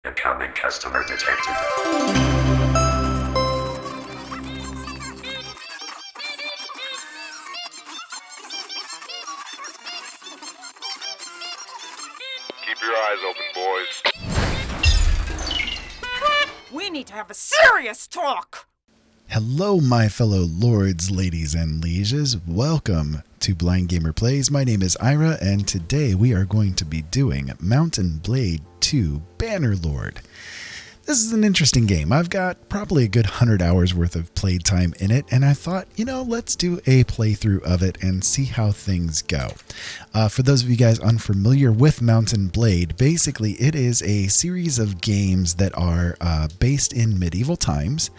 Incoming customer detected. Keep your eyes open, boys. We need to have a serious talk! Hello, my fellow lords, ladies, and lieges. Welcome to Blind Gamer Plays. My name is Ira, and today we are going to be doing Mountain Blade 2 Bannerlord. This is an interesting game. I've got probably a good 100 hours worth of playtime in it, and I thought, let's do a playthrough of it and see how things go. For those of you guys unfamiliar with Mountain Blade, basically it is a series of games that are based in medieval times,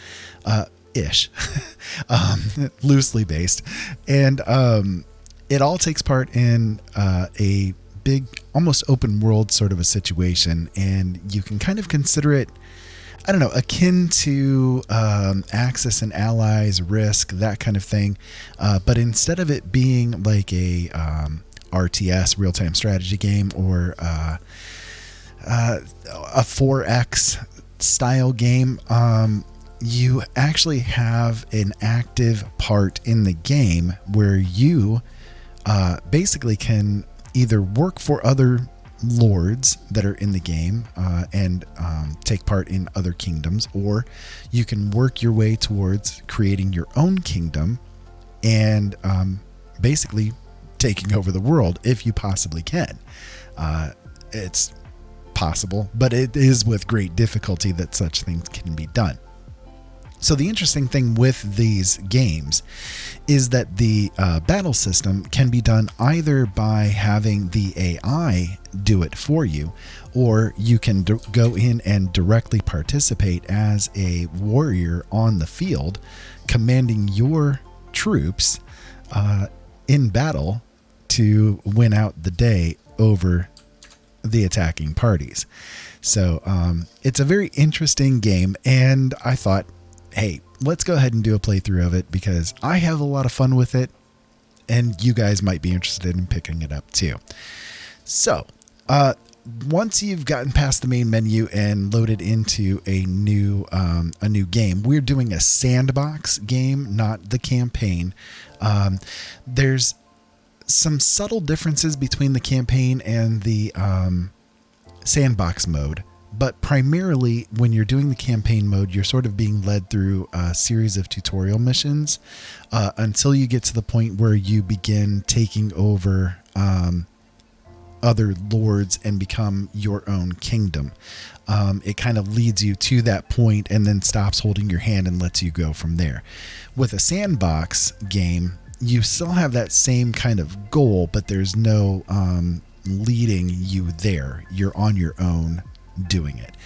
ish, loosely based, and it all takes part in a big, almost open world sort of a situation, and you can kind of consider it, I don't know, akin to Axis and Allies, Risk, that kind of thing, but instead of it being like a RTS, real-time strategy game, or a 4X style game, you actually have an active part in the game where you basically can either work for other lords that are in the game and take part in other kingdoms, or you can work your way towards creating your own kingdom and basically taking over the world if you possibly can. It's possible, but it is with great difficulty that such things can be done. So the interesting thing with these games is that the battle system can be done either by having the AI do it for you, or you can go in and directly participate as a warrior on the field, commanding your troops in battle to win out the day over the attacking parties. So it's a very interesting game, and I thought, hey, let's go ahead and do a playthrough of it because I have a lot of fun with it and you guys might be interested in picking it up too. So, once you've gotten past the main menu and loaded into a new game, we're doing a sandbox game, not the campaign. There's some subtle differences between the campaign and the sandbox mode. But primarily, when you're doing the campaign mode, you're sort of being led through a series of tutorial missions until you get to the point where you begin taking over other lords and become your own kingdom. It kind of leads you to that point and then stops holding your hand and lets you go from there. With a sandbox game, you still have that same kind of goal, but there's no leading you there. You're on your own doing it.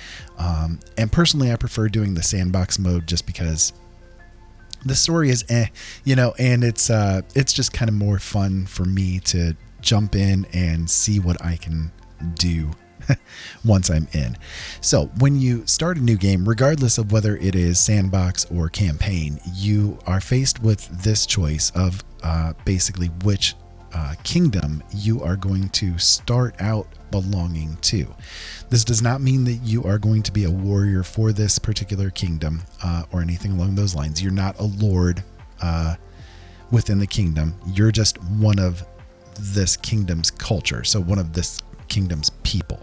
And personally, I prefer doing the sandbox mode just because the story is and it's just kind of more fun for me to jump in and see what I can do once I'm in. So when you start a new game, regardless of whether it is sandbox or campaign, you are faced with this choice of basically which kingdom you are going to start out belonging to. This does not mean that you are going to be a warrior for this particular kingdom or anything along those lines. You're not a lord within the kingdom. You're just one of this kingdom's culture, so one of this kingdom's people.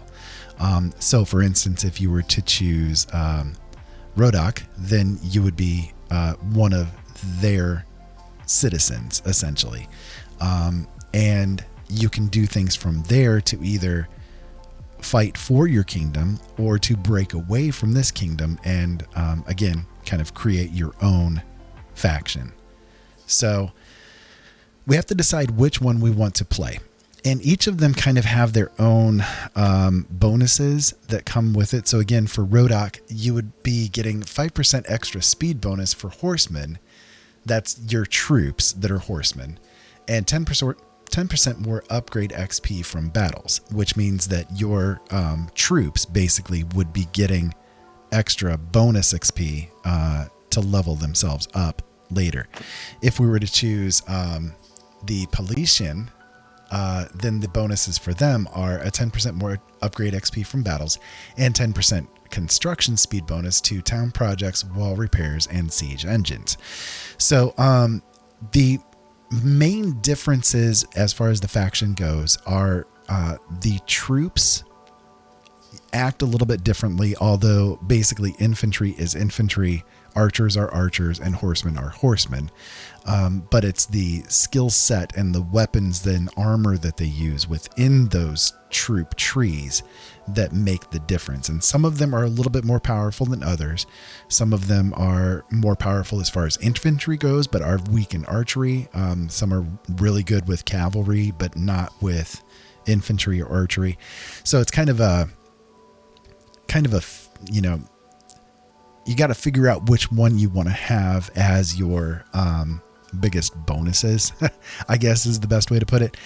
So for instance, if you were to choose Rodok, then you would be one of their citizens, essentially. And you can do things from there to either fight for your kingdom or to break away from this kingdom and, again, kind of create your own faction. So we have to decide which one we want to play. And each of them kind of have their own bonuses that come with it. So again, for Rodok, you would be getting 5% extra speed bonus for horsemen. That's your troops that are horsemen. And 10% more upgrade XP from battles, which means that your troops basically would be getting extra bonus XP to level themselves up later. If we were to choose the Palatine, then the bonuses for them are a 10% more upgrade XP from battles and 10% construction speed bonus to town projects, wall repairs, and siege engines. So the main differences as far as the faction goes are the troops act a little bit differently, although basically infantry is infantry, archers are archers, and horsemen are horsemen. But it's the skill set and the weapons and armor that they use within those troop trees that make the difference. And some of them are a little bit more powerful than others. Some of them are more powerful as far as infantry goes, but are weak in archery. Some are really good with cavalry, but not with infantry or archery. So it's kind of a, you got to figure out which one you want to have as your biggest bonuses, I guess is the best way to put it.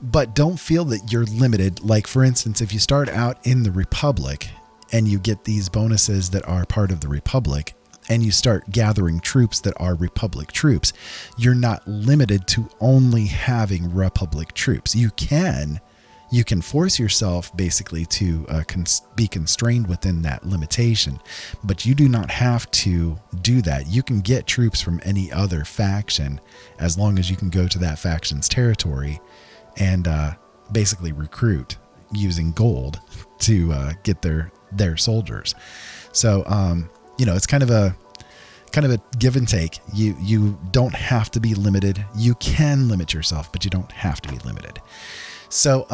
But don't feel that you're limited. Like, for instance, if you start out in the Republic and you get these bonuses that are part of the Republic, and you start gathering troops that are Republic troops, you're not limited to only having Republic troops. You can force yourself basically to be constrained within that limitation, but you do not have to do that. You can get troops from any other faction as long as you can go to that faction's territory and basically recruit using gold to get their soldiers. So, it's kind of a give and take. You don't have to be limited. You can limit yourself, but you don't have to be limited. So,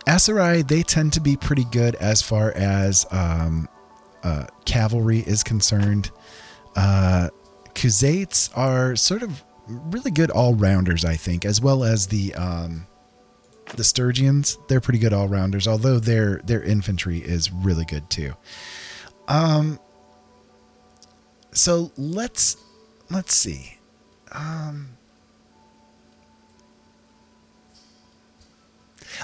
Aserai, they tend to be pretty good as far as cavalry is concerned. Khuzaits are sort of really good all-rounders, I think, as well as the Sturgians. They're pretty good all-rounders, although their infantry is really good too. So let's see.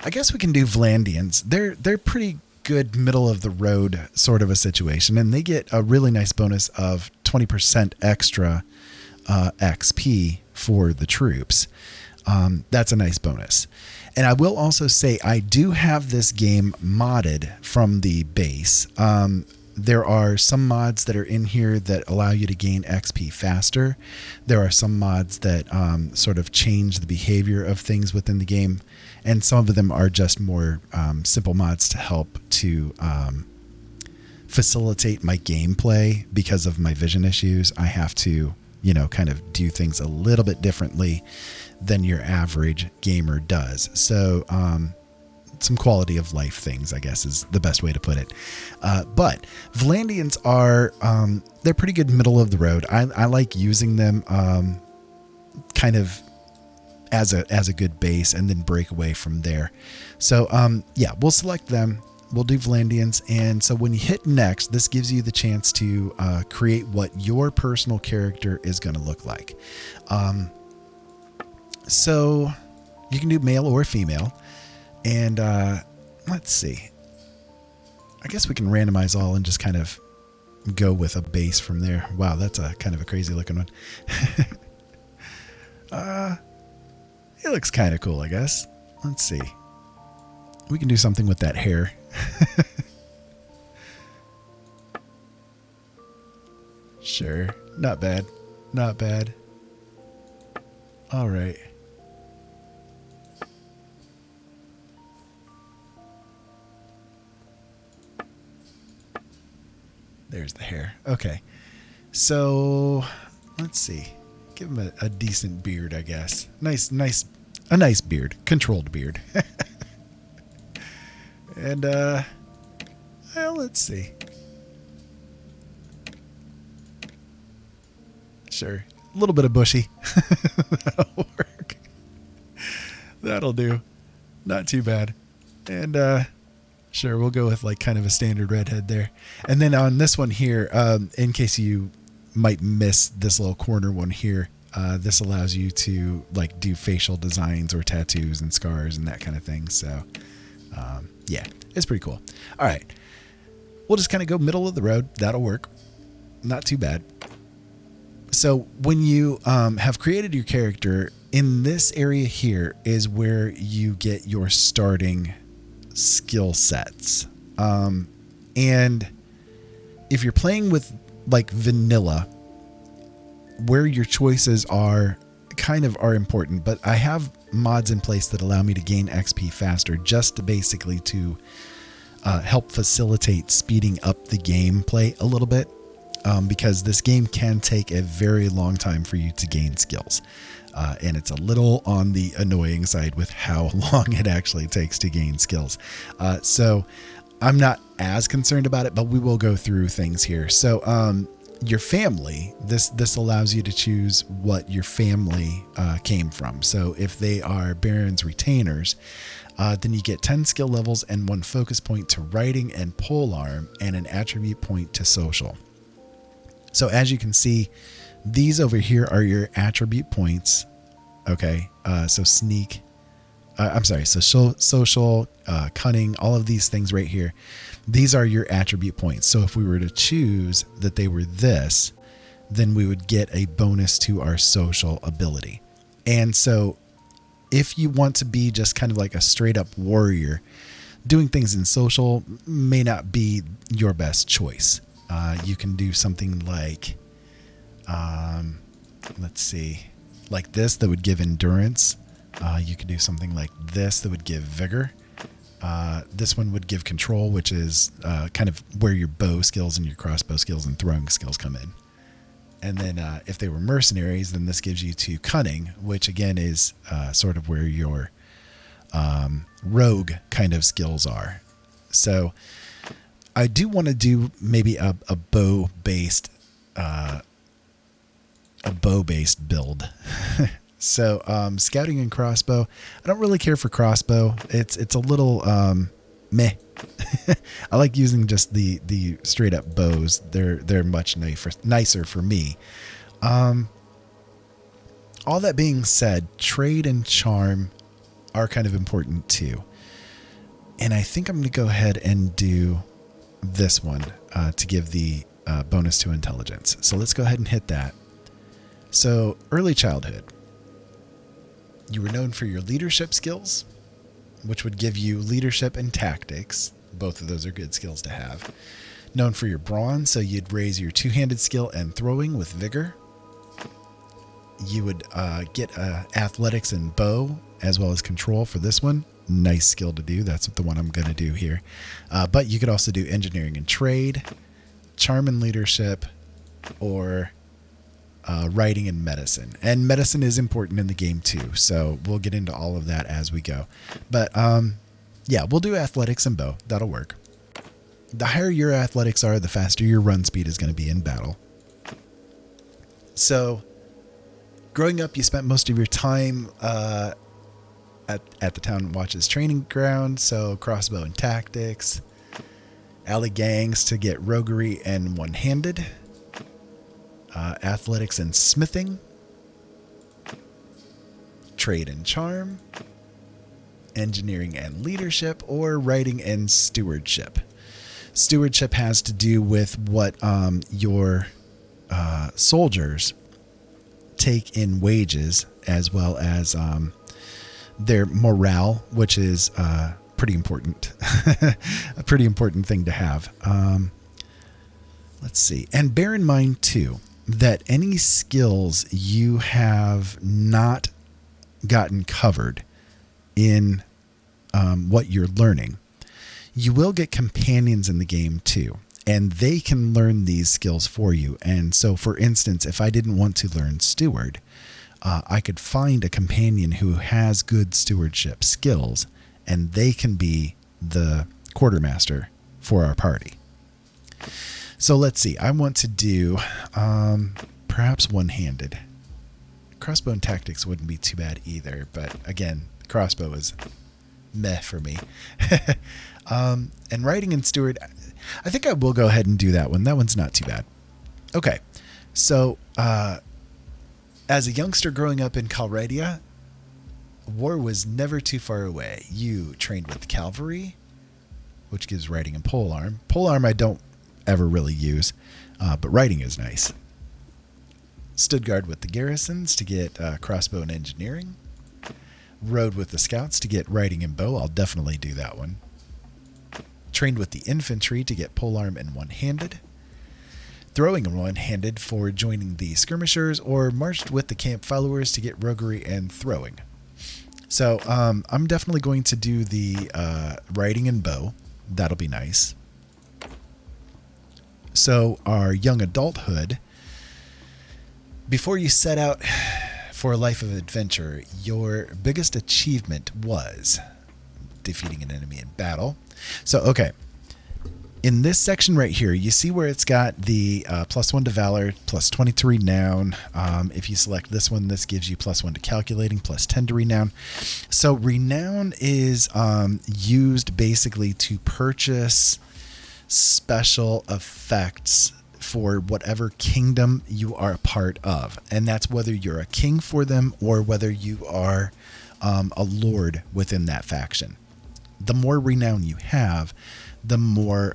I guess we can do Vlandians. They're pretty good middle of the road sort of a situation, and they get a really nice bonus of 20% extra XP for the troops. That's a nice bonus. And I will also say I do have this game modded from the base. There are some mods that are in here that allow you to gain XP faster. There are some mods that sort of change the behavior of things within the game. And some of them are just more simple mods to help to facilitate my gameplay because of my vision issues. I have to, kind of do things a little bit differently than your average gamer does. So, some quality of life things, I guess, is the best way to put it. But Vlandians are, they're pretty good middle of the road. I like using them kind of as a good base and then break away from there. So, we'll select them. We'll do Vlandians. And so when you hit next, this gives you the chance to create what your personal character is going to look like. So you can do male or female. And let's see. I guess we can randomize all and just kind of go with a base from there. Wow, that's a kind of a crazy looking one. It looks kind of cool, I guess. Let's see. We can do something with that hair. Sure. Not bad. Not bad. All right. There's the hair. Okay. So let's see. Give him a decent beard, I guess. A nice beard. Controlled beard. And, well, let's see. Sure. A little bit of bushy. That'll work. That'll do. Not too bad. And, sure, we'll go with like kind of a standard redhead there. And then on this one here, in case you might miss this little corner one here, this allows you to like do facial designs or tattoos and scars and that kind of thing. So, yeah, it's pretty cool. All right. We'll just kind of go middle of the road. That'll work. Not too bad. So when you have created your character, in this area here is where you get your starting skill sets. And if you're playing with like vanilla, where your choices are kind of are important, but I have mods in place that allow me to gain XP faster, just to basically to help facilitate speeding up the gameplay a little bit, because this game can take a very long time for you to gain skills, and it's a little on the annoying side with how long it actually takes to gain skills. So I'm not as concerned about it, but we will go through things here. So your family, this allows you to choose what your family came from. So if they are Baron's retainers, then you get 10 skill levels and 1 focus point to writing and polearm, and an attribute point to social. So as you can see, these over here are your attribute points. Okay, so sneak, so social, cunning, all of these things right here. These are your attribute points. So if we were to choose that they were this, then we would get a bonus to our social ability. And so if you want to be just kind of like a straight up warrior, doing things in social may not be your best choice. You can do something like, let's see, like this that would give endurance. You could do something like this that would give vigor. This one would give control, which is kind of where your bow skills and your crossbow skills and throwing skills come in. And then if they were mercenaries, then this gives you 2 cunning, which again is sort of where your rogue kind of skills are. So I do want to do maybe a bow based build. So scouting and crossbow, I don't really care for crossbow. It's a little meh. I like using just the straight up bows. They're much nicer for me. All that being said, trade and charm are kind of important too. And I think I'm going to go ahead and do this one to give the bonus to intelligence. So let's go ahead and hit that. So early childhood. You were known for your leadership skills, which would give you leadership and tactics. Both of those are good skills to have. Known for your brawn, so you'd raise your 2-handed skill and throwing with vigor. You would get athletics and bow, as well as control for this one. Nice skill to do. That's the one I'm going to do here. But you could also do engineering and trade, charm and leadership, or writing and medicine. And medicine is important in the game too, so we'll get into all of that as we go. But yeah, we'll do athletics and bow. That'll work. The higher your athletics are, the faster your run speed is going to be in battle. So growing up, you spent most of your time at the Town Watch's training ground, so crossbow and tactics, alley gangs to get roguery and one-handed, athletics and smithing, trade and charm, engineering and leadership, or writing and stewardship. Stewardship has to do with what your soldiers take in wages, as well as their morale, which is pretty important. A pretty important thing to have. Let's see. And bear in mind, too, that any skills you have not gotten covered in what you're learning, you will get companions in the game, too. And they can learn these skills for you. And so, for instance, if I didn't want to learn steward, I could find a companion who has good stewardship skills, and they can be the quartermaster for our party. So let's see. I want to do perhaps one-handed. Crossbow and tactics wouldn't be too bad either, but again, crossbow is meh for me. And writing and steward, I think I will go ahead and do that one. That one's not too bad. Okay, so as a youngster growing up in Calradia, war was never too far away. You trained with cavalry, which gives writing and polearm. Polearm I don't ever really use, but writing is nice. Stood guard with the garrisons to get crossbow and engineering. Rode with the scouts to get writing and bow. I'll definitely do that one. Trained with the infantry to get polearm and one-handed. throwing one-handed for joining the skirmishers, or marched with the camp followers to get roguery and throwing. So I'm definitely going to do the riding and bow. That'll be nice. So our young adulthood, before you set out for a life of adventure, your biggest achievement was defeating an enemy in battle. So, okay. In this section right here, you see where it's got the +1 to Valor, +20 to Renown. If you select this one, this gives you +1 to Calculating, +10 to Renown. So Renown is used basically to purchase special effects for whatever kingdom you are a part of. And that's whether you're a king for them or whether you are a lord within that faction. The more renown you have, the more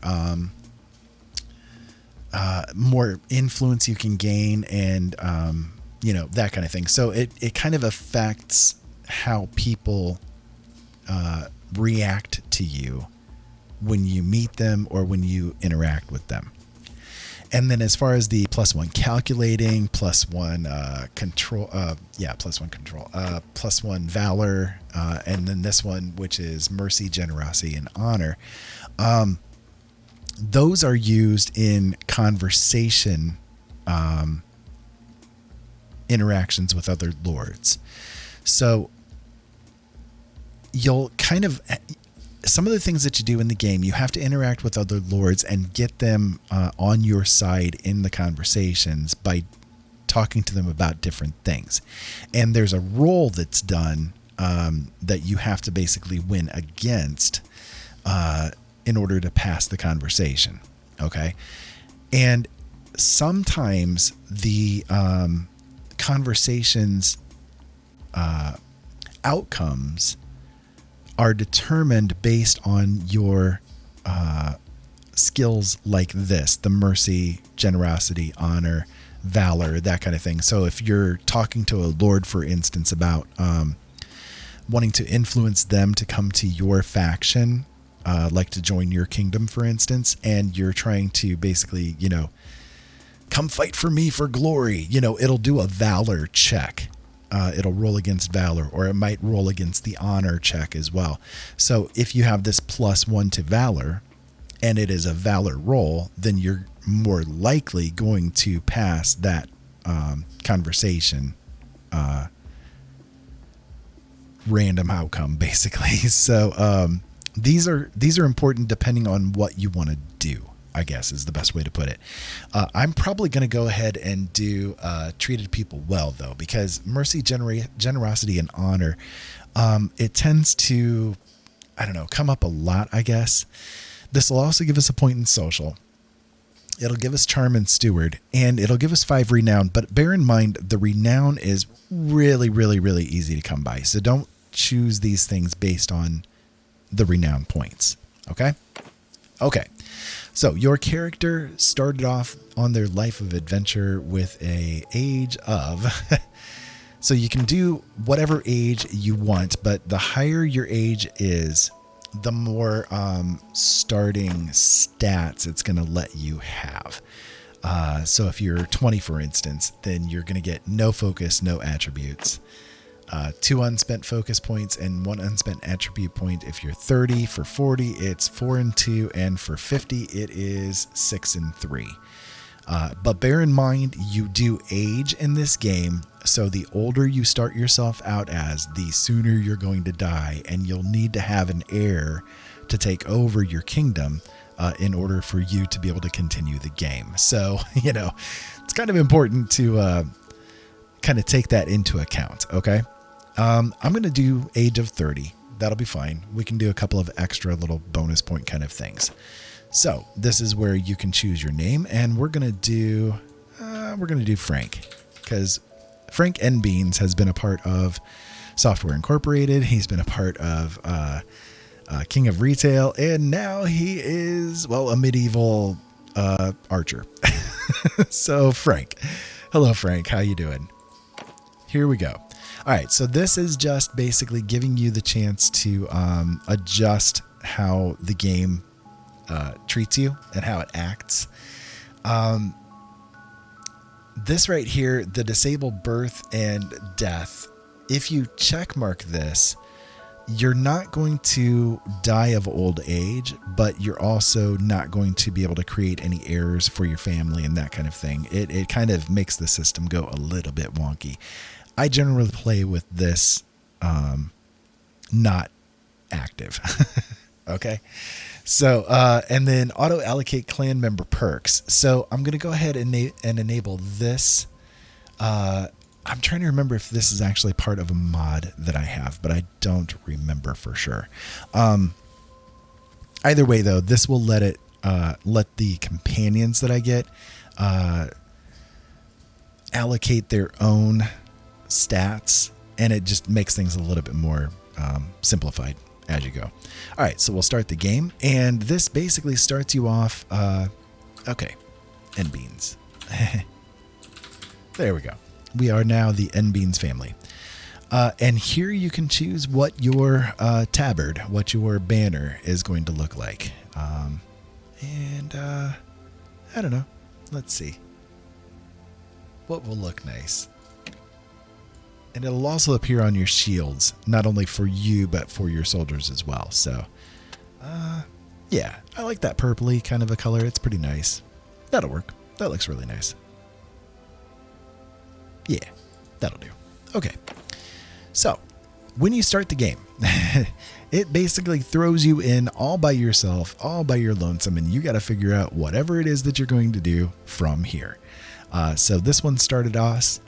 more influence you can gain, and that kind of thing. So it kind of affects how people react to you when you meet them or when you interact with them. And then as far as the +1 Calculating, +1 control, +1 control, +1 Valor, and then this one, which is Mercy, Generosity, and Honor. Those are used in conversation interactions with other lords. So you'll kind of... Some of the things that you do in the game, you have to interact with other lords and get them on your side in the conversations by talking to them about different things. And there's a role that's done that you have to basically win against in order to pass the conversation. Okay. And sometimes the conversations outcomes are determined based on your skills like this, the Mercy, Generosity, Honor, Valor, that kind of thing. So if you're talking to a lord, for instance, about wanting to influence them to come to your faction, like to join your kingdom, for instance, and you're trying to basically, come fight for me for glory, it'll do a Valor check. It'll roll against Valor, or it might roll against the Honor check as well. So if you have this +1 to Valor and it is a Valor roll, then you're more likely going to pass that conversation random outcome, basically. So these are important depending on what you want to do, I guess is the best way to put it. I'm probably going to go ahead and do treated people well, though, because Mercy, Generosity, and Honor, it tends to, come up a lot, I guess. This will also give us a point in social. It'll give us Charm and Steward, and it'll give us 5 Renown. But bear in mind, the Renown is really, really, really easy to come by. So don't choose these things based on the Renown points. Okay? Okay. So your character started off on their life of adventure with a age of... So you can do whatever age you want, but the higher your age is, the more starting stats it's going to let you have. So if you're 20, for instance, then you're going to get no focus, no attributes. 2 unspent focus points and 1 unspent attribute point. If you're 30, for 40, it's 4 and 2, and for 50, it is 6 and 3. But bear in mind, you do age in this game, so the older you start yourself out as, the sooner you're going to die, and you'll need to have an heir to take over your kingdom in order for you to be able to continue the game. So, it's kind of important to kind of take that into account, okay? I'm going to do age of 30. That'll be fine. We can do a couple of extra little bonus point kind of things. So this is where you can choose your name, and we're going to do Frank, because Frank N. Beans has been a part of Software Incorporated. He's been a part of King of Retail, and now he is, a medieval archer. So Frank. Hello, Frank. How you doing? Here we go. All right, so this is just basically giving you the chance to adjust how the game treats you and how it acts. this right here, the disable birth and death, if you check mark this, you're not going to die of old age, but you're also not going to be able to create any heirs for your family and that kind of thing. It kind of makes the system go a little bit wonky. I generally play with this not active. Okay. So, and then auto allocate clan member perks. So I'm going to go ahead and enable this. I'm trying to remember if this is actually part of a mod that I have, but I don't remember for sure. Either way though, this will let the companions that I get, allocate their own stats, and it just makes things a little bit more, simplified as you go. All right, so we'll start the game, and this basically starts you off. Okay, N beans. There we go. We are now the N beans family, and here you can choose what your tabard, what your banner is going to look like. And I don't know. Let's see what will look nice. And it'll also appear on your shields, not only for you, but for your soldiers as well. So, yeah, I like that purpley kind of a color. It's pretty nice. That'll work. That looks really nice. Yeah, that'll do. Okay. So, when you start the game, it basically throws you in all by yourself, all by your lonesome, and you got to figure out whatever it is that you're going to do from here. So this one started us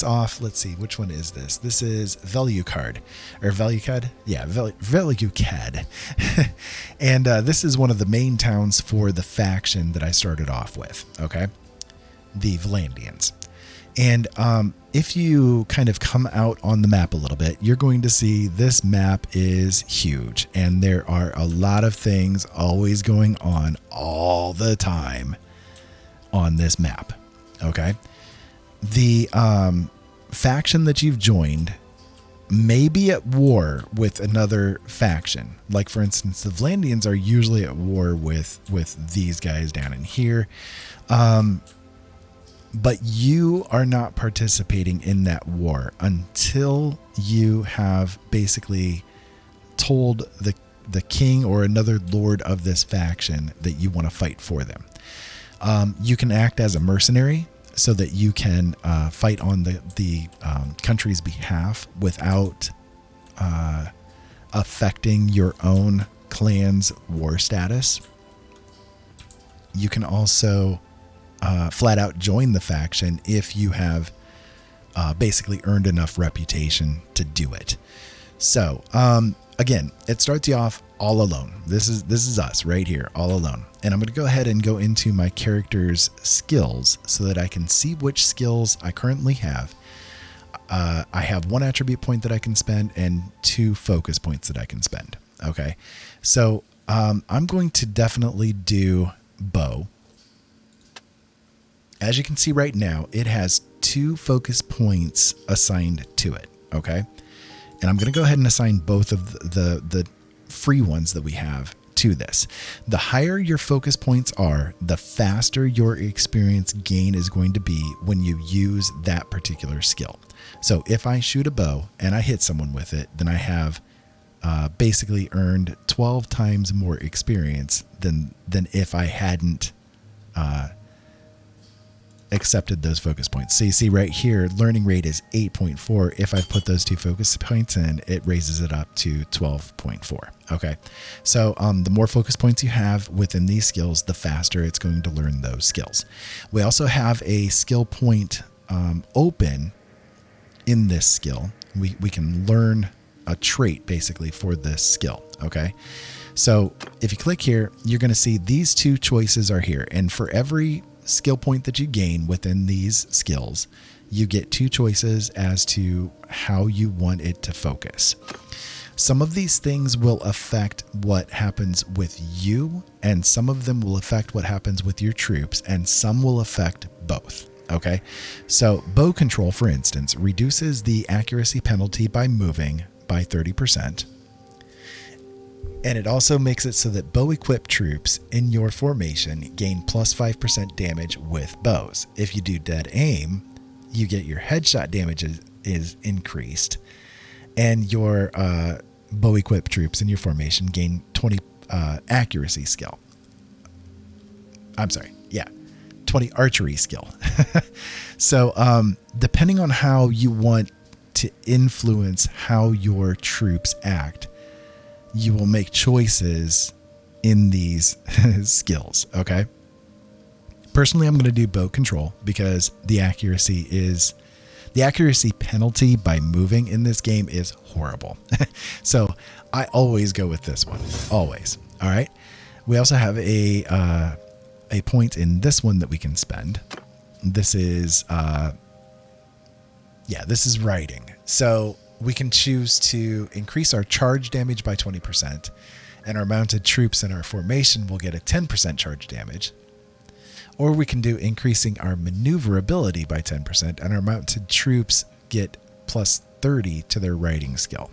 off. Let's see, which one is this? This is Velucard, or Velucad. Yeah, Velucad. And this is one of the main towns for the faction that I started off with. Okay, the Vlandians. And if you kind of come out on the map a little bit, you're going to see this map is huge, and there are a lot of things always going on all the time on this map. Okay, the faction that you've joined may be at war with another faction. Like, for instance, the Vlandians are usually at war with these guys down in here. But you are not participating in that war until you have basically told the king or another lord of this faction that you want to fight for them. You can act as a mercenary so that you can fight on the country's behalf without affecting your own clan's war status. You can also flat out join the faction if you have basically earned enough reputation to do it. So again, it starts you off all alone. This is us right here, all alone. And I'm going to go ahead and go into my character's skills so that I can see which skills I currently have. I have 1 attribute point that I can spend and 2 focus points that I can spend. Okay, so I'm going to definitely do bow. As you can see right now, it has 2 focus points assigned to it. Okay, and I'm going to go ahead and assign both of the free ones that we have to this. The higher your focus points are, the faster your experience gain is going to be when you use that particular skill. So if I shoot a bow and I hit someone with it, then I have basically earned 12 times more experience than if I hadn't accepted those focus points. So you see right here, learning rate is 8.4. If I've put those 2 focus points in, it raises it up to 12.4. Okay, so the more focus points you have within these skills, the faster it's going to learn those skills. We also have a skill point open in this skill. We can learn a trait basically for this skill. Okay, so if you click here, you're going to see these 2 choices are here, and for every skill point that you gain within these skills, you get 2 choices as to how you want it to focus. Some of these things will affect what happens with you, and some of them will affect what happens with your troops, and some will affect both. Okay, so bow control, for instance, reduces the accuracy penalty by moving by 30%. And it also makes it so that bow-equipped troops in your formation gain plus 5% damage with bows. If you do dead aim, you get your headshot damage is increased, and your bow-equipped troops in your formation gain 20 accuracy skill. I'm sorry, yeah, 20 archery skill. So depending on how you want to influence how your troops act, you will make choices in these skills, okay? Personally, I'm going to do bow control because the accuracy penalty by moving in this game is horrible. So I always go with this one, always. All right. We also have a point in this one that we can spend. This is, this is riding. So we can choose to increase our charge damage by 20%, and our mounted troops in our formation will get a 10% charge damage. Or we can do increasing our maneuverability by 10%, and our mounted troops get plus 30 to their riding skill.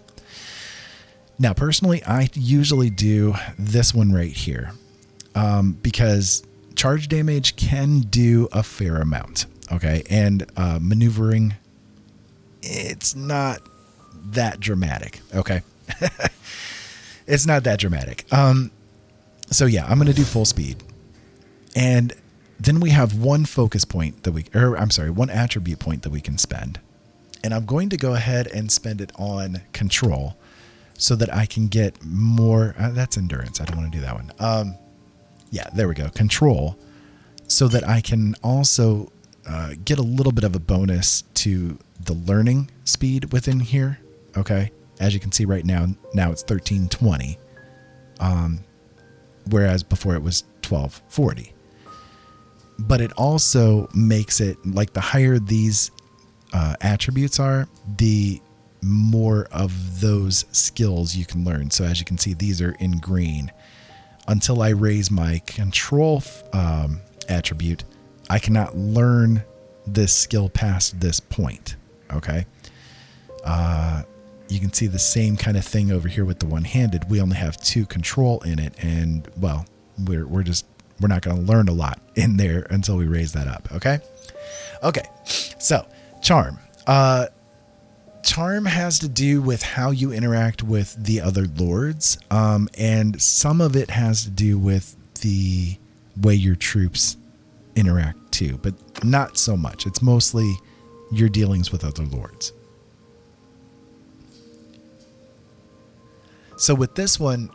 Now, personally, I usually do this one right here because charge damage can do a fair amount, okay? And maneuvering, it's not that dramatic, okay? It's not that dramatic. So yeah, I'm going to do full speed. And then we have one focus point that one attribute point that we can spend. And I'm going to go ahead and spend it on control so that I can get more. That's endurance. I don't want to do that one. There we go. Control, so that I can also get a little bit of a bonus to the learning speed within here. Okay. As you can see right now it's 1320. Whereas before it was 1240. But it also makes it like the higher these attributes are, the more of those skills you can learn. So as you can see, these are in green. Until I raise my control attribute, I cannot learn this skill past this point. Okay. You can see the same kind of thing over here with the one-handed. We only have 2 control in it, and well, we're not going to learn a lot in there until we raise that up. Okay. So charm. Charm has to do with how you interact with the other lords, and some of it has to do with the way your troops interact too, but not so much. It's mostly your dealings with other lords. So with this one,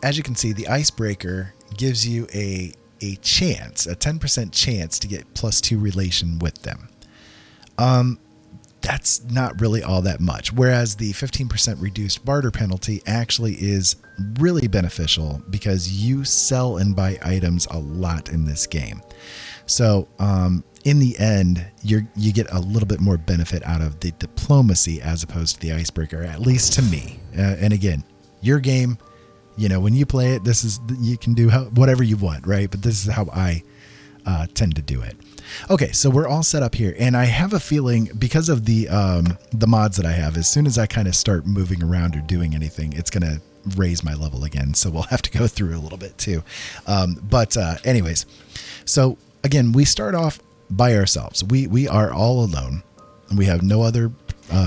as you can see, the icebreaker gives you a chance, a 10% chance to get +2 relation with them. That's not really all that much. Whereas the 15% reduced barter penalty actually is really beneficial because you sell and buy items a lot in this game. So in the end, you get a little bit more benefit out of the diplomacy as opposed to the icebreaker, at least to me. And again, your game, when you play it, you can do whatever you want, right? But this is how I tend to do it. Okay, so we're all set up here, and I have a feeling because of the mods that I have, as soon as I kind of start moving around or doing anything, it's going to raise my level again. So we'll have to go through a little bit too. Anyways, so again, we start off by ourselves. We are all alone. We have no other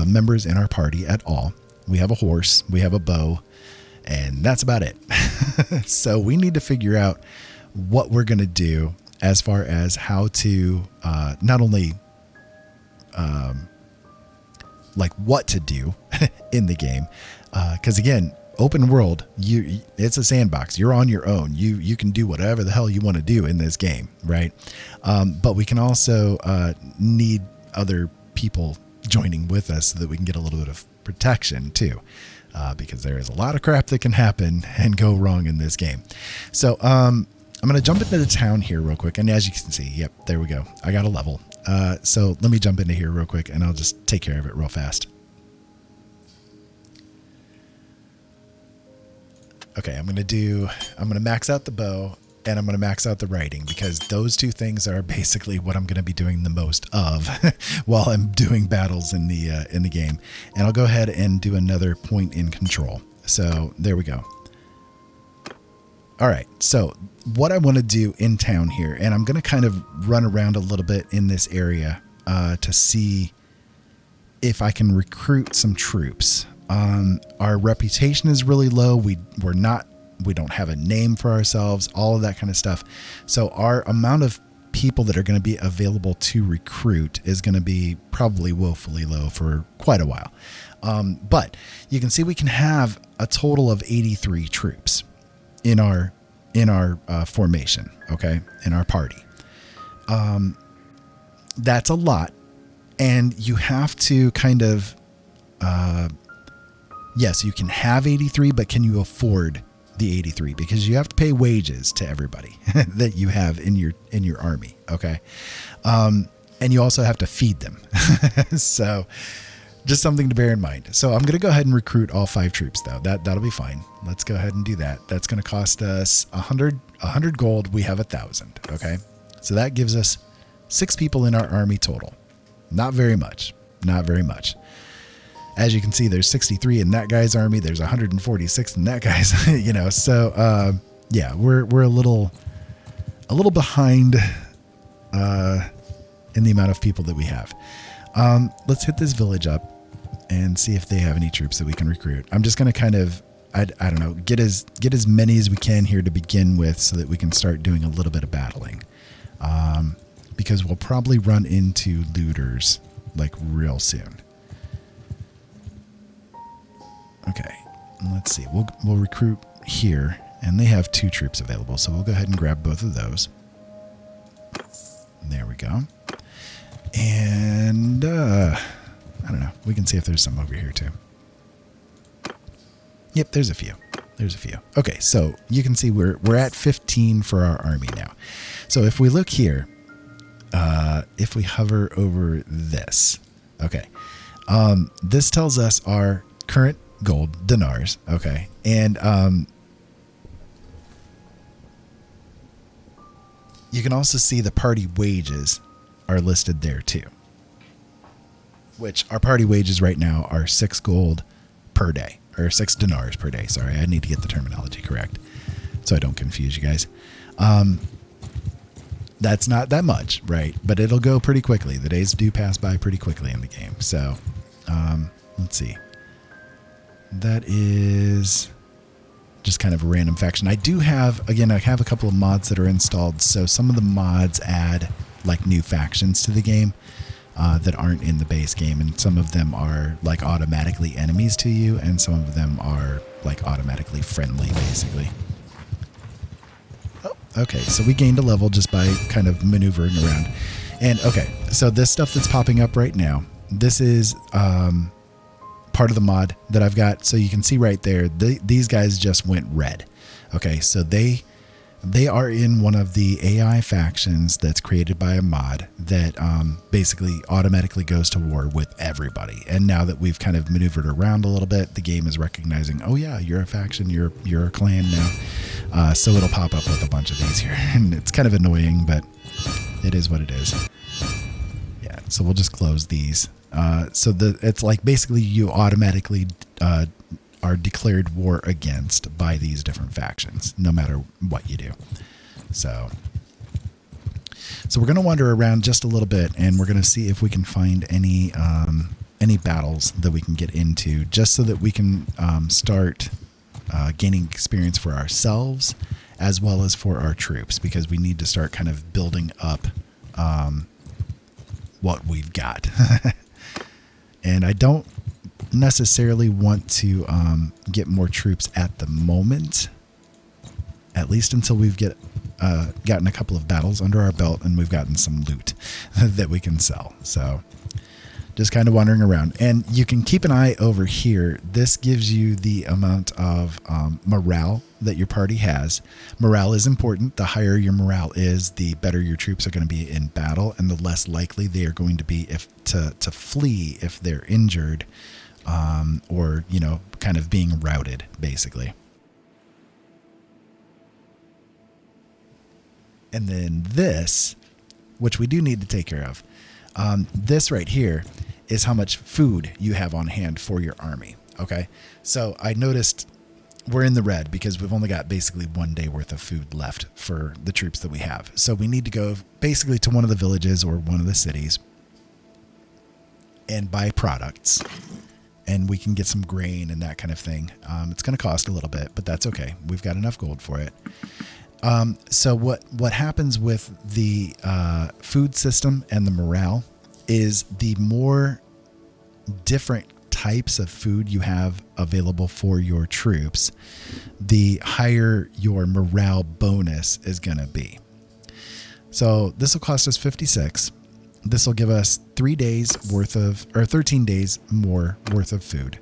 members in our party at all. We have a horse, we have a bow, and that's about it. So we need to figure out what we're going to do as far as how to not only like what to do in the game, because again, open world, it's a sandbox. You're on your own. You can do whatever the hell you want to do in this game, right? But we can also need other people joining with us so that we can get a little bit of protection too, because there is a lot of crap that can happen and go wrong in this game. So I'm going to jump into the town here real quick. And as you can see, yep, there we go. I got a level. So let me jump into here real quick and I'll just take care of it real fast. Okay, I'm going to max out the bow and I'm going to max out the riding because those two things are basically what I'm going to be doing the most of while I'm doing battles in the game. And I'll go ahead and do another point in control. So there we go. All right. So what I want to do in town here, and I'm going to kind of run around a little bit in this area to see if I can recruit some troops. Our reputation is really low. We don't have a name for ourselves, all of that kind of stuff. So our amount of people that are going to be available to recruit is going to be probably woefully low for quite a while. But you can see we can have a total of 83 troops in our formation. Okay. In our party. That's a lot. And you have to kind of, yes, you can have 83, but can you afford the 83? Because you have to pay wages to everybody that you have in your army. Okay. And you also have to feed them. So just something to bear in mind. So I'm going to go ahead and recruit all 5 troops though. That'll be fine. Let's go ahead and do that. That's going to cost us 100 gold. We have 1,000. Okay. So that gives us 6 people in our army total. Not very much. Not very much. As you can see, there's 63 in that guy's army. There's 146 in that guy's, so, yeah, we're a little behind, in the amount of people that we have. Let's hit this village up and see if they have any troops that we can recruit. I'm just going to kind of, I don't know, get as many as we can here to begin with so that we can start doing a little bit of battling. Because we'll probably run into looters like real soon. Okay, let's see. We'll recruit here, and they have 2 troops available, so we'll go ahead and grab both of those. There we go. And I don't know. We can see if there's some over here too. Yep, there's a few. There's a few. Okay, so you can see we're at 15 for our army now. So if we look here, if we hover over this, okay, this tells us our current gold dinars. Okay. And, you can also see the party wages are listed there too, which our party wages right now are 6 gold per day, or 6 dinars per day. Sorry. I need to get the terminology correct so I don't confuse you guys. That's not that much, right? But it'll go pretty quickly. The days do pass by pretty quickly in the game. So, let's see. That is just kind of a random faction. I have a couple of mods that are installed. So some of the mods add like new factions to the game that aren't in the base game. And some of them are like automatically enemies to you. And some of them are like automatically friendly, basically. Okay, so we gained a level just by kind of maneuvering around. And okay, so this stuff that's popping up right now, this is part of the mod that I've got. So you can see right there, these guys just went red. Okay, so they are in one of the AI factions that's created by a mod that basically automatically goes to war with everybody. And now that we've kind of maneuvered around a little bit, the game is recognizing, oh yeah, you're a faction, you're a clan now. So it'll pop up with a bunch of these here. And it's kind of annoying, but it is what it is. Yeah, so we'll just close these. So it's like basically you automatically are declared war against by these different factions, no matter what you do. So we're going to wander around just a little bit, and we're going to see if we can find any battles that we can get into, just so that we can start gaining experience for ourselves as well as for our troops, because we need to start kind of building up what we've got. And I don't necessarily want to get more troops at the moment, at least until we've gotten a couple of battles under our belt and we've gotten some loot that we can sell. So just kind of wandering around, and you can keep an eye over here. This gives you the amount of morale that your party has. Morale is important. The higher your morale is, the better your troops are going to be in battle, and the less likely they are going to be to flee if they're injured, or kind of being routed, basically. And then this, which we do need to take care of, this right here is how much food you have on hand for your army. Okay, so I noticed we're in the red because we've only got basically 1 day worth of food left for the troops that we have. So we need to go basically to one of the villages or one of the cities and buy products, and we can get some grain and that kind of thing. It's going to cost a little bit, but that's okay. We've got enough gold for it. So what happens with the food system and the morale is the more different types of food you have available for your troops, the higher your morale bonus is going to be. So this will cost us 56. This will give us 13 days more worth of food.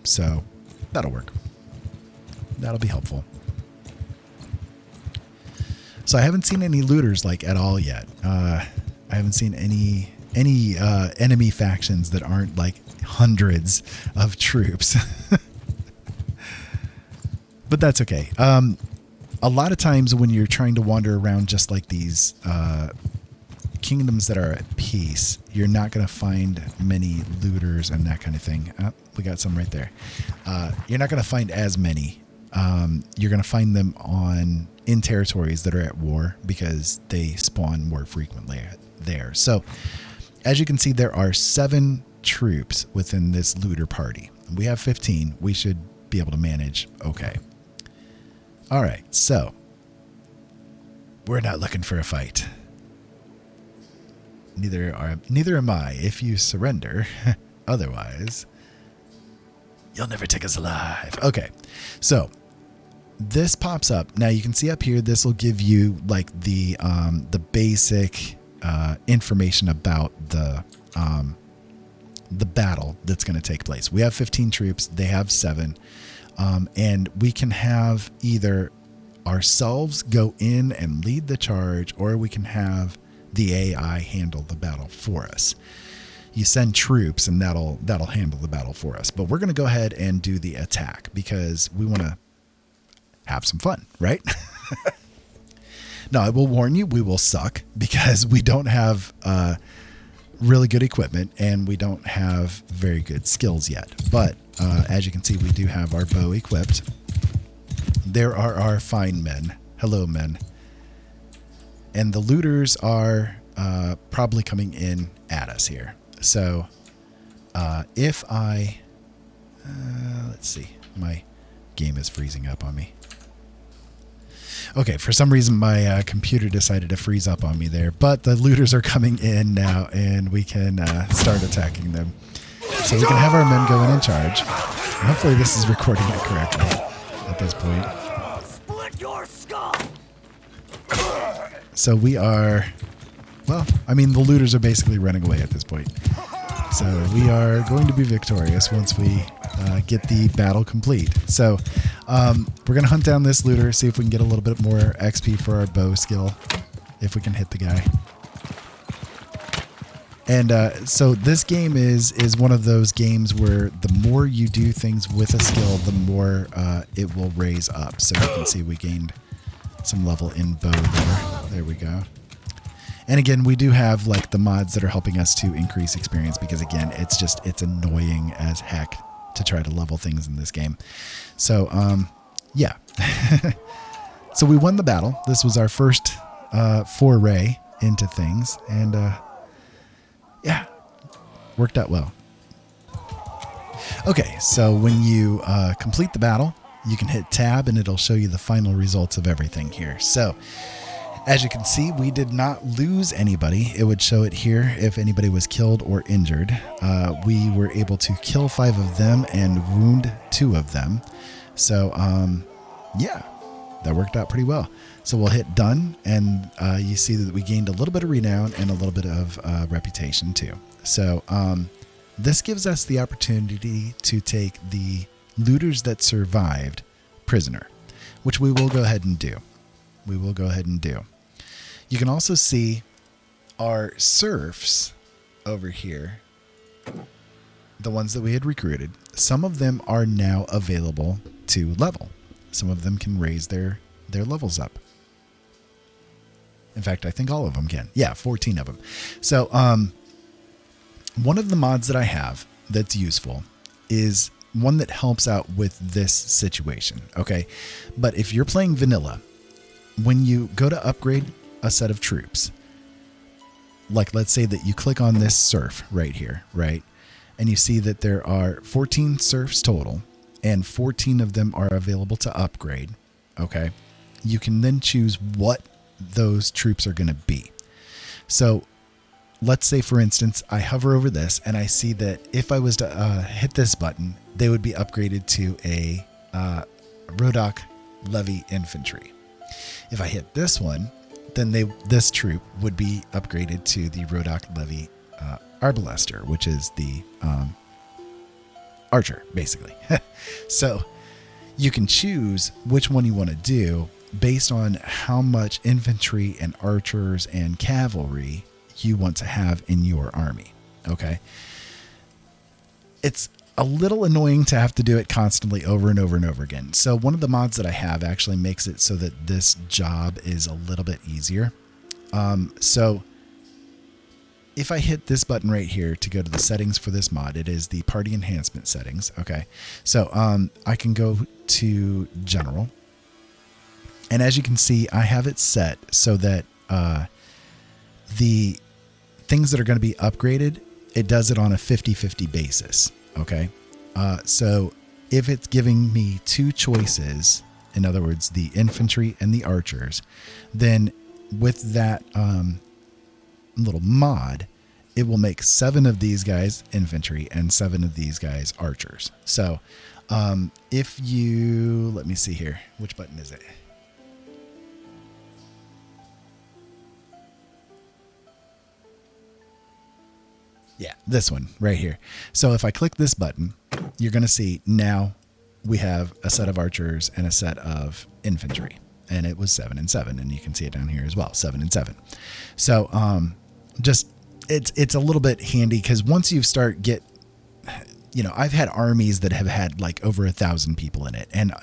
So that'll work. That'll be helpful. So I haven't seen any looters like at all yet. I haven't seen any enemy factions that aren't like hundreds of troops. But that's okay. A lot of times when you're trying to wander around just like these kingdoms that are at peace, you're not going to find many looters and that kind of thing. Oh, we got some right there. You're not going to find as many. You're going to find them in territories that are at war because they spawn more frequently there. So as you can see, there are 7 troops within this looter party. We have 15. We should be able to manage okay. All right, so we're not looking for a fight. Neither am I. If you surrender, otherwise, you'll never take us alive. Okay, so this pops up. Now you can see up here, this will give you like the basic information about the battle that's going to take place. We have 15 troops. They have 7. And we can have either ourselves go in and lead the charge, or we can have the AI handle the battle for us. You send troops and that'll handle the battle for us. But we're going to go ahead and do the attack because we want to have some fun, right? Now, I will warn you, we will suck because we don't have really good equipment and we don't have very good skills yet. But as you can see, we do have our bow equipped. There are our fine men. Hello, men. And the looters are probably coming in at us here. So if I... let's see. My game is freezing up on me. Okay, for some reason my computer decided to freeze up on me there. But the looters are coming in now, and we can start attacking them. So we can have our men go in charge. And hopefully this is recording it correctly at this point. Split your skull. So we are, well, I mean, the looters are basically running away at this point. So we are going to be victorious once we get the battle complete. So we're going to hunt down this looter, see if we can get a little bit more XP for our bow skill, if we can hit the guy. And so this game is one of those games where the more you do things with a skill, the more it will raise up. So you can see we gained some level in bow there. There we go. And again, we do have like the mods that are helping us to increase experience because again, it's annoying as heck to try to level things in this game. So yeah. So we won the battle. This was our first foray into things, and yeah, worked out well. Okay, so when you complete the battle, you can hit tab and it'll show you the final results of everything here. So as you can see, we did not lose anybody. It would show it here if anybody was killed or injured. We were able to kill 5 of them and wound 2 of them. So yeah, that worked out pretty well. So we'll hit done, and you see that we gained a little bit of renown and a little bit of reputation too. So this gives us the opportunity to take the looters that survived prisoner, which we will go ahead and do. You can also see our serfs over here, the ones that we had recruited. Some of them are now available to level. Some of them can raise their levels up. In fact, I think all of them can. Yeah, 14 of them. So one of the mods that I have that's useful is one that helps out with this situation. Okay. But if you're playing vanilla, when you go to upgrade a set of troops, like let's say that you click on this serf right here, right? And you see that there are 14 serfs total and 14 of them are available to upgrade. Okay. You can then choose what those troops are going to be. So let's say, for instance, I hover over this and I see that if I was to hit this button, they would be upgraded to a Rodok Levy Infantry. If I hit this one, then this troop would be upgraded to the Rodok Levy Arbalester, which is the archer, basically. So you can choose which one you want to do based on how much infantry and archers and cavalry you want to have in your army. Okay. It's a little annoying to have to do it constantly over and over and over again. So one of the mods that I have actually makes it so that this job is a little bit easier. So if I hit this button right here to go to the settings for this mod, it is the party enhancement settings. Okay. So I can go to general. And as you can see, I have it set so that the things that are going to be upgraded, it does it on a 50-50 basis. Okay. So if it's giving me two choices, in other words, the infantry and the archers, then with that little mod, it will make 7 of these guys infantry and 7 of these guys archers. So if you, let me see here, which button is it? Yeah, this one right here. So if I click this button, you're going to see now we have a set of archers and a set of infantry. And it was 7 and 7. And you can see it down here as well, 7 and 7. So just it's a little bit handy because once you start I've had armies that have had like over 1,000 people in it. And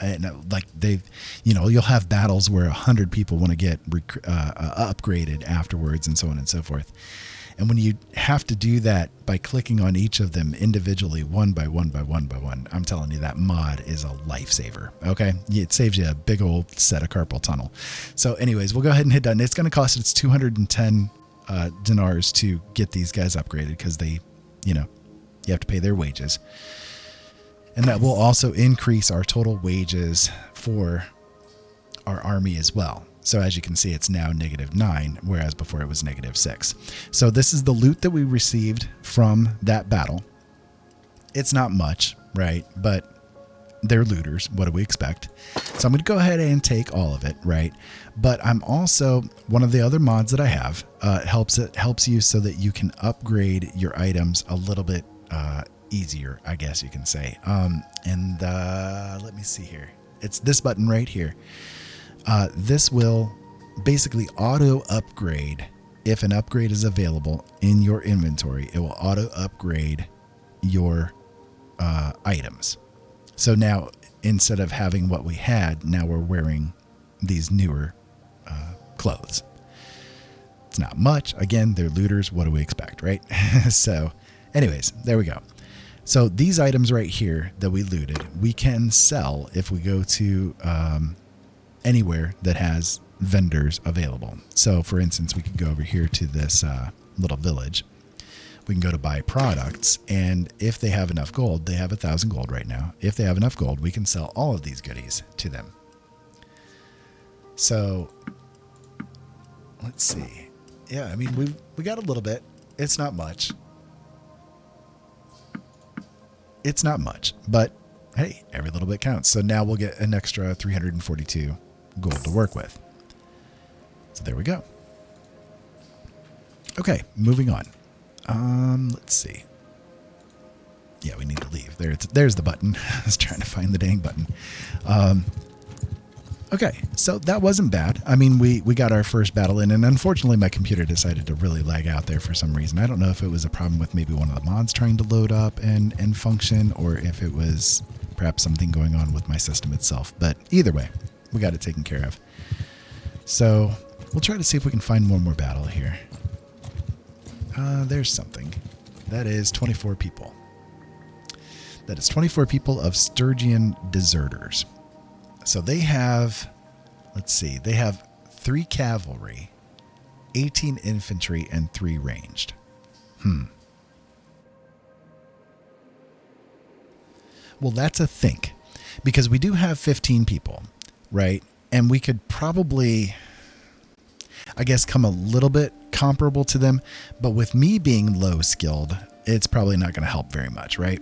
like they've, you'll have battles where 100 people want to get upgraded afterwards and so on and so forth. And when you have to do that by clicking on each of them individually, one by one by one by one, I'm telling you that mod is a lifesaver. Okay. It saves you a big old set of carpal tunnel. So anyways, we'll go ahead and hit done. It's going to cost us 210 dinars to get these guys upgraded because they, you have to pay their wages. And that will also increase our total wages for our army as well. So as you can see, it's now -9, whereas before it was -6. So this is the loot that we received from that battle. It's not much, right? But they're looters. What do we expect? So I'm going to go ahead and take all of it, right? But I'm also, one of the other mods that I have helps you so that you can upgrade your items a little bit easier, I guess you can say. Let me see here. It's this button right here. This will basically auto upgrade. If an upgrade is available in your inventory, it will auto upgrade your items. So now instead of having what we had, now we're wearing these newer clothes. It's not much. Again, they're looters. What do we expect, right? So anyways, there we go. So these items right here that we looted, we can sell if we go to anywhere that has vendors available. So for instance, we could go over here to this little village. We can go to buy products, and if they have enough gold, they have 1,000 gold right now. If they have enough gold, we can sell all of these goodies to them. So let's see. Yeah, I mean, we got a little bit. It's not much. It's not much, but hey, every little bit counts. So now we'll get an extra 342 gold to work with. So there we go. Okay, moving on. Let's see. Yeah, we need to leave. There's the button. I was trying to find the dang button. Okay, so that wasn't bad. I mean, we got our first battle in, and unfortunately my computer decided to really lag out there for some reason. I don't know if it was a problem with maybe one of the mods trying to load up and function, or if it was perhaps something going on with my system itself. But either way, we got it taken care of. So we'll try to see if we can find one more battle here. There's something. That is 24 people. That is 24 people of Sturgian deserters. So they have, let's see, they have 3 cavalry, 18 infantry, and 3 ranged. Well, that's a think, because we do have 15 people, right? And we could probably, I guess, come a little bit comparable to them. But with me being low skilled, it's probably not going to help very much, right?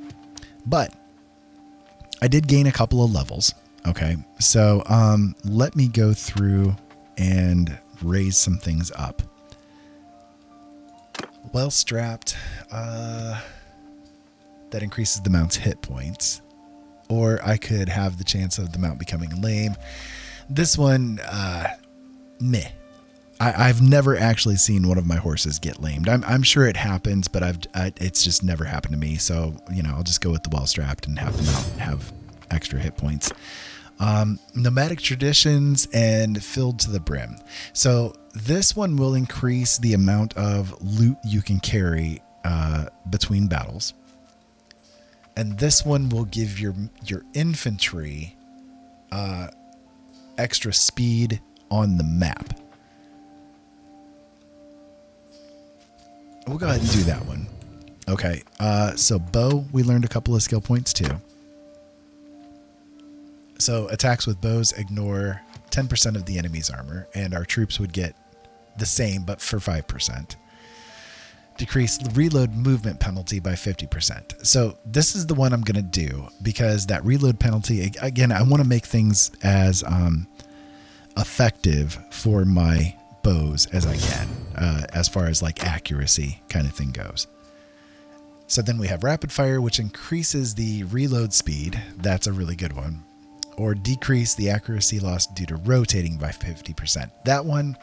But I did gain a couple of levels. Okay, so let me go through and raise some things up. Well strapped, that increases the mount's hit points. Or I could have the chance of the mount becoming lame. This one, meh. I've never actually seen one of my horses get lamed. I'm sure it happens, but it's just never happened to me. So, I'll just go with the well strapped and have the mount have extra hit points. Nomadic traditions and filled to the brim. So this one will increase the amount of loot you can carry between battles. And this one will give your infantry extra speed on the map. We'll go ahead and do that one. Okay, so bow, we learned a couple of skill points too. So attacks with bows ignore 10% of the enemy's armor, and our troops would get the same, but for 5%. Decrease reload movement penalty by 50%. So this is the one I'm going to do, because that reload penalty, again, I want to make things as effective for my bows as I can, as far as like accuracy kind of thing goes. So then we have rapid fire, which increases the reload speed. That's a really good one. Or decrease the accuracy loss due to rotating by 50%. That one,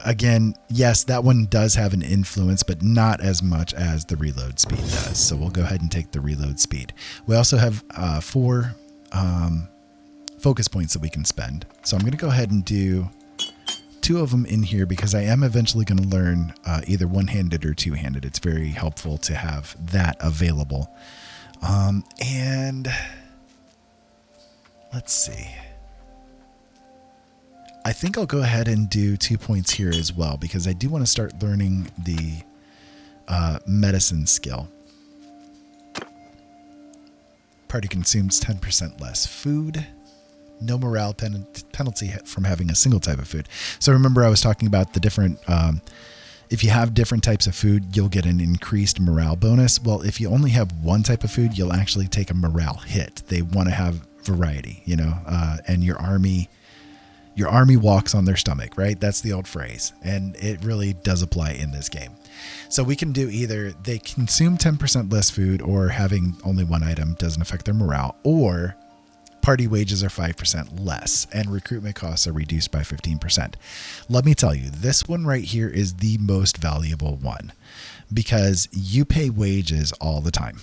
again, yes, that one does have an influence, but not as much as the reload speed does. So we'll go ahead and take the reload speed. We also have 4 focus points that we can spend. So I'm going to go ahead and do 2 of them in here, because I am eventually going to learn either one-handed or two-handed. It's very helpful to have that available. And let's see. I think I'll go ahead and do 2 points here as well, because I do want to start learning the medicine skill. Party consumes 10% less food. No morale penalty from having a single type of food. So remember, I was talking about the different, if you have different types of food, you'll get an increased morale bonus. Well, if you only have one type of food, you'll actually take a morale hit. They want to have variety, and your army walks on their stomach, right? That's the old phrase. And it really does apply in this game. So we can do either they consume 10% less food, or having only one item doesn't affect their morale, or party wages are 5% less and recruitment costs are reduced by 15%. Let me tell you, this one right here is the most valuable one, because you pay wages all the time.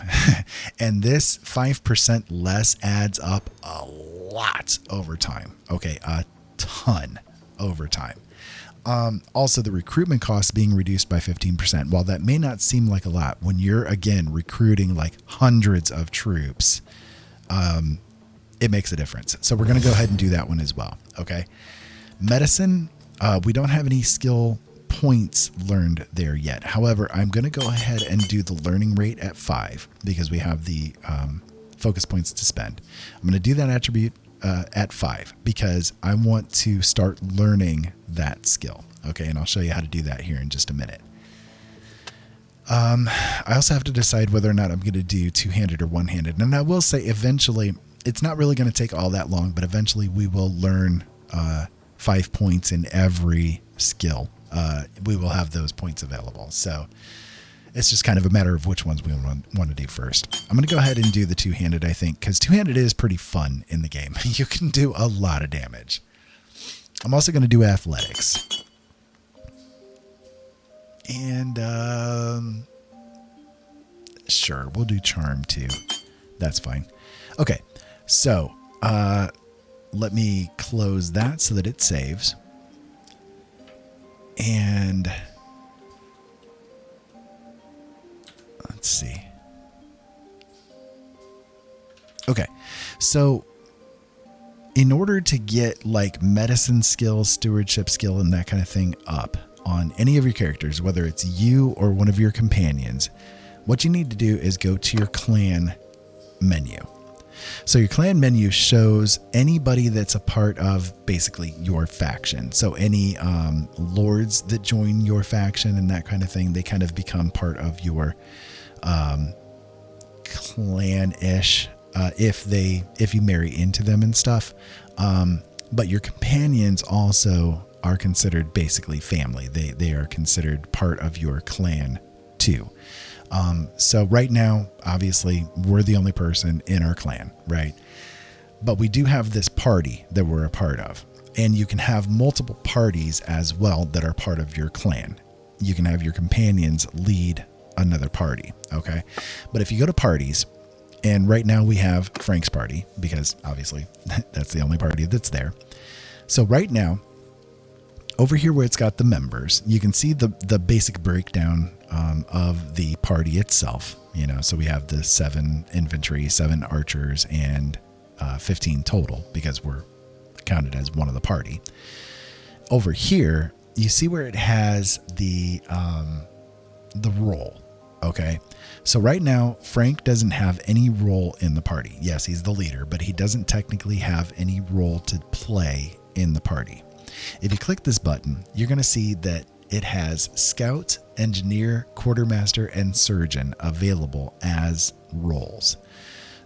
And this 5% less adds up a lot over time. Okay, a ton over time. Also, the recruitment costs being reduced by 15%. While that may not seem like a lot, when you're, again, recruiting like hundreds of troops, it makes a difference. So we're going to go ahead and do that one as well. Okay. Medicine, we don't have any skill points learned there yet. However, I'm going to go ahead and do the learning rate at 5, because we have the focus points to spend. I'm going to do that attribute at 5, because I want to start learning that skill. Okay. And I'll show you how to do that here in just a minute. I also have to decide whether or not I'm going to do two-handed or one-handed. And I will say eventually, it's not really going to take all that long, but eventually we will learn 5 points in every skill. We will have those points available. So it's just kind of a matter of which ones we want to do first. I'm going to go ahead and do the two-handed, I think, because two-handed is pretty fun in the game. You can do a lot of damage. I'm also going to do athletics. And sure, we'll do charm too. That's fine. Okay. So, let me close that so that it saves. And let's see. Okay, so in order to get like medicine skill, stewardship skill, and that kind of thing up on any of your characters, whether it's you or one of your companions, what you need to do is go to your clan menu. So your clan menu shows anybody that's a part of basically your faction. So any lords that join your faction and that kind of thing, they kind of become part of your clan-ish if you marry into them and stuff. But your companions also are considered basically family. They are considered part of your clan too. So right now, obviously, we're the only person in our clan, right? But we do have this party that we're a part of. And you can have multiple parties as well that are part of your clan. You can have your companions lead another party, okay? But if you go to parties, and right now we have Frank's party, because obviously that's the only party that's there. So right now, over here where it's got the members, you can see the basic breakdown of the party itself. You know, so we have the 7 infantry, 7 archers, and 15 total because we're counted as one of the party. Over here, you see where it has the role. Okay, so right now Frank doesn't have any role in the party. Yes, he's the leader, but he doesn't technically have any role to play in the party. If you click this button, you're going to see that it has Scout, Engineer, Quartermaster, and Surgeon available as roles.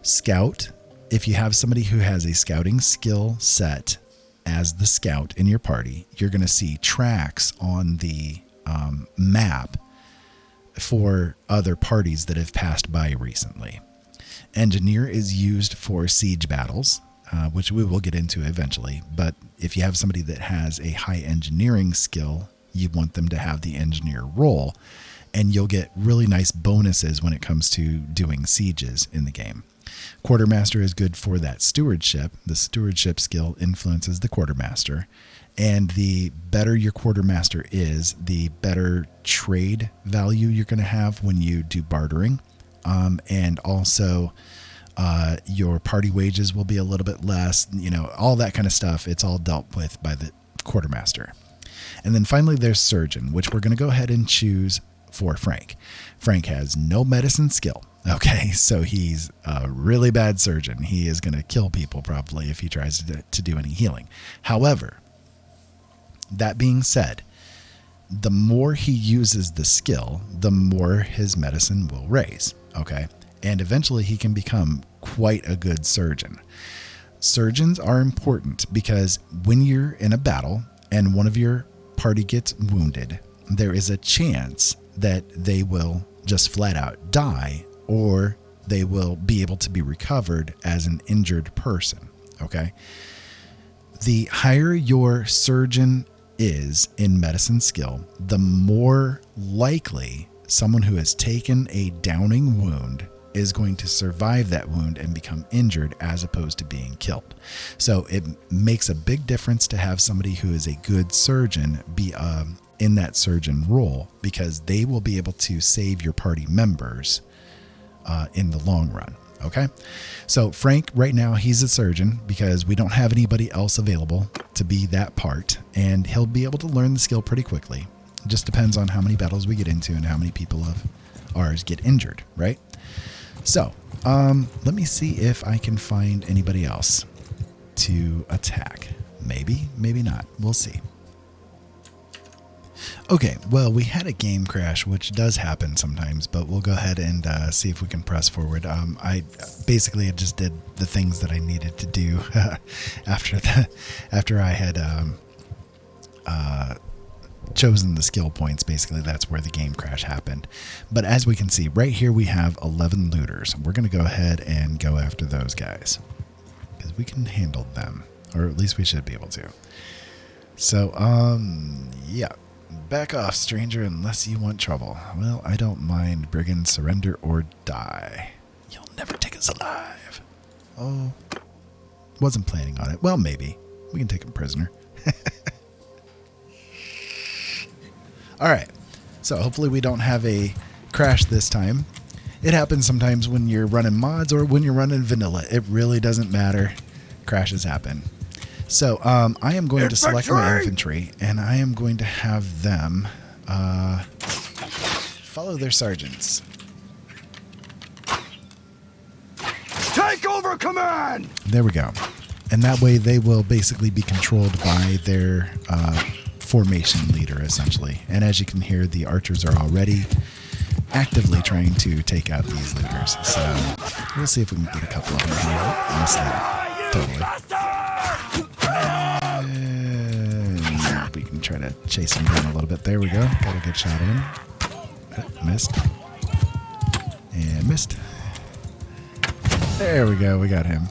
Scout, if you have somebody who has a scouting skill set as the scout in your party, you're going to see tracks on the map for other parties that have passed by recently. Engineer is used for siege battles, which we will get into eventually. But if you have somebody that has a high engineering skill, you want them to have the engineer role, and you'll get really nice bonuses when it comes to doing sieges in the game. Quartermaster is good for that stewardship. The stewardship skill influences the quartermaster. And the better your quartermaster is, the better trade value you're going to have when you do bartering. And also your party wages will be a little bit less, you know, all that kind of stuff. It's all dealt with by the quartermaster. And then finally there's Surgeon, which we're going to go ahead and choose for Frank. Frank has no medicine skill. Okay, so he's a really bad surgeon. He is going to kill people probably if he tries to do any healing. However, that being said, the more he uses the skill, the more his medicine will raise. Okay, and eventually he can become quite a good surgeon. Surgeons are important because when you're in a battle and one of your party gets wounded, there is a chance that they will just flat out die, or they will be able to be recovered as an injured person. Okay, the higher your surgeon is in medicine skill, the more likely someone who has taken a downing wound is going to survive that wound and become injured as opposed to being killed. So it makes a big difference to have somebody who is a good surgeon be in that surgeon role, because they will be able to save your party members in the long run. Okay, so Frank right now, he's a surgeon because we don't have anybody else available to be that part, and he'll be able to learn the skill pretty quickly. It just depends on how many battles we get into and how many people of ours get injured, right? So let me see if I can find anybody else to attack. Maybe, maybe not. We'll see. Okay, well, we had a game crash, which does happen sometimes, but we'll go ahead and see if we can press forward. I basically just did the things that I needed to do after I had chosen the skill points. Basically, that's where the game crash happened. But as we can see, right here we have 11 looters. We're going to go ahead and go after those guys because we can handle them, or at least we should be able to. So, yeah. Back off, stranger, unless you want trouble. Well, I don't mind. Brigand, surrender or die. You'll never take us alive. Oh, wasn't planning on it. Well, maybe. We can take him prisoner. All right. So hopefully we don't have a crash this time. It happens sometimes when you're running mods or when you're running vanilla. It really doesn't matter. Crashes happen. So I am going to select my infantry, and I am going to have them follow their sergeants. Take over command! There we go. And that way they will basically be controlled by their formation leader, essentially. And as you can hear, the archers are already actively trying to take out these looters. So we'll see if we can get a couple of them here. Oh, missed that. Totally. And we can try to chase them down a little bit. There we go. Got a good shot in. Oh, missed. And missed. There we go. We got him.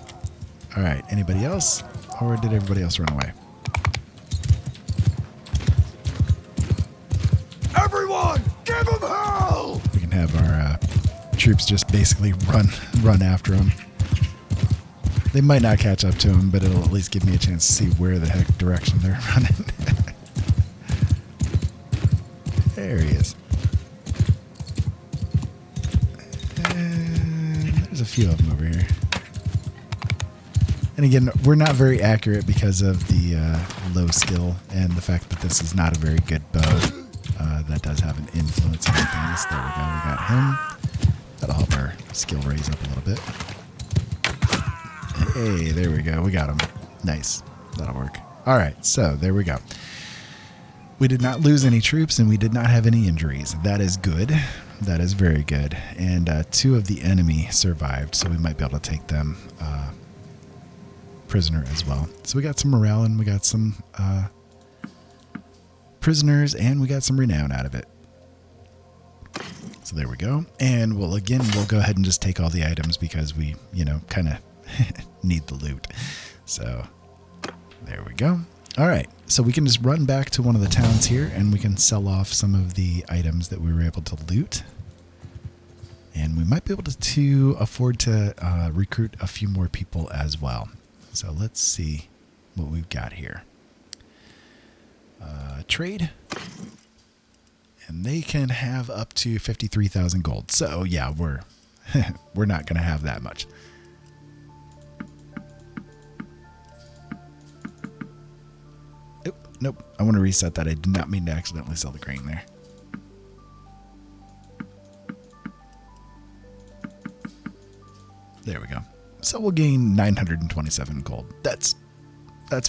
All right. Anybody else? Or did everybody else run away? Everyone, give him hell! We can have our troops just basically run after him. They might not catch up to him, but it'll at least give me a chance to see where the heck direction they're running. There he is. And there's a few of them over here. And again, we're not very accurate because of the low skill and the fact that this is not a very good bow. That does have an influence on things. There we go. We got him. That'll help our skill raise up a little bit. Hey, there we go. We got him. Nice. That'll work. All right. So there we go. We did not lose any troops and we did not have any injuries. That is good. That is very good. And 2 of the enemy survived, so we might be able to take them prisoner as well. So we got some morale and we got some prisoners and we got some renown out of it. So there we go. And we'll go ahead and just take all the items because we, kind of need the loot. So there we go. All right. So we can just run back to one of the towns here and we can sell off some of the items that we were able to loot. And we might be able to afford to recruit a few more people as well. So let's see what we've got here. Trade. And they can have up to 53,000 gold. So yeah, we're not going to have that much. Nope. I want to reset that. I did not mean to accidentally sell the grain there. There we go. So we'll gain 927 gold. That's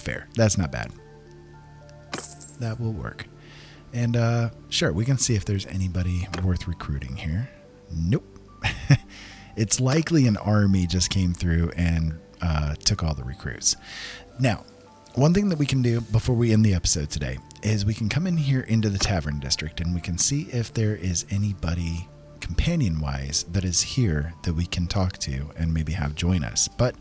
fair. That's not bad. That will work. And sure, we can see if there's anybody worth recruiting here. Nope. It's likely an army just came through and took all the recruits. Now, one thing that we can do before we end the episode today is we can come in here into the tavern district and we can see if there is anybody companion-wise that is here that we can talk to and maybe have join us. But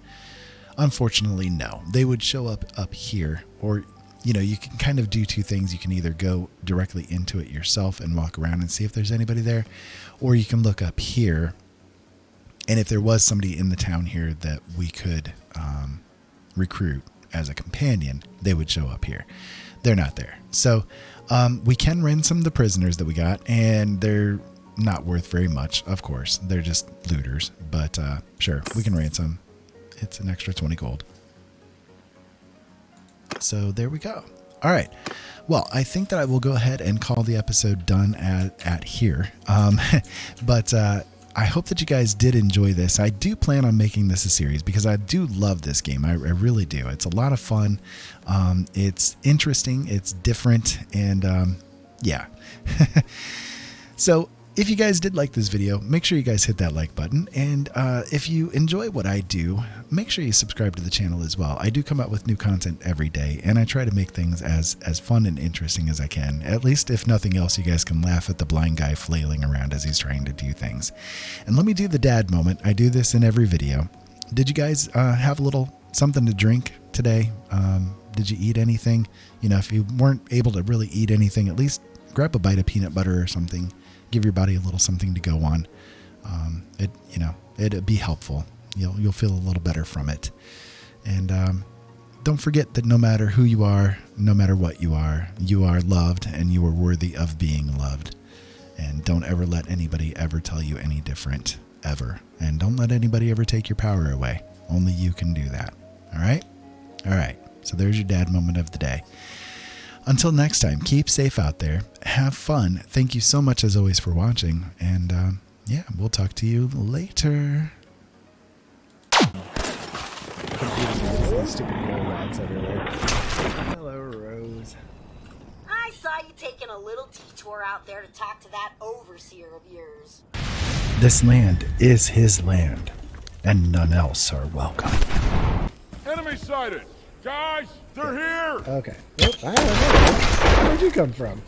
unfortunately, no. They would show up here, or you can kind of do 2 things. You can either go directly into it yourself and walk around and see if there's anybody there, or you can look up here, and if there was somebody in the town here that we could recruit as a companion, they would show up here. They're not there. So we can ransom the prisoners that we got, and they're not worth very much, of course. They're just looters, but sure, we can ransom. It's an extra 20 gold. So there we go. All right. Well, I think that I will go ahead and call the episode done at here. But I hope that you guys did enjoy this. I do plan on making this a series because I do love this game. I really do. It's a lot of fun. It's interesting. It's different. And yeah. So if you guys did like this video, make sure you guys hit that like button. And if you enjoy what I do, make sure you subscribe to the channel as well. I do come out with new content every day, and I try to make things as fun and interesting as I can. At least, if nothing else, you guys can laugh at the blind guy flailing around as he's trying to do things. And let me do the dad moment. I do this in every video. Did you guys have a little something to drink today? Did you eat anything? If you weren't able to really eat anything, at least grab a bite of peanut butter or something. Give your body a little something to go on. It'd be helpful. You'll feel a little better from it. And don't forget that no matter who you are, no matter what you are loved and you are worthy of being loved. And don't ever let anybody ever tell you any different. ever. And don't let anybody ever take your power away. Only you can do that. All right? All right. So there's your dad moment of the day. Until next time, keep safe out there. Have fun. Thank you so much as always for watching. And yeah, we'll talk to you later. Hello, Rose. I saw you taking a little detour out there to talk to that overseer of yours. This land is his land, and none else are welcome. Enemy sighted! Guys, they're here! Okay. Nope, I don't know. Where'd you come from?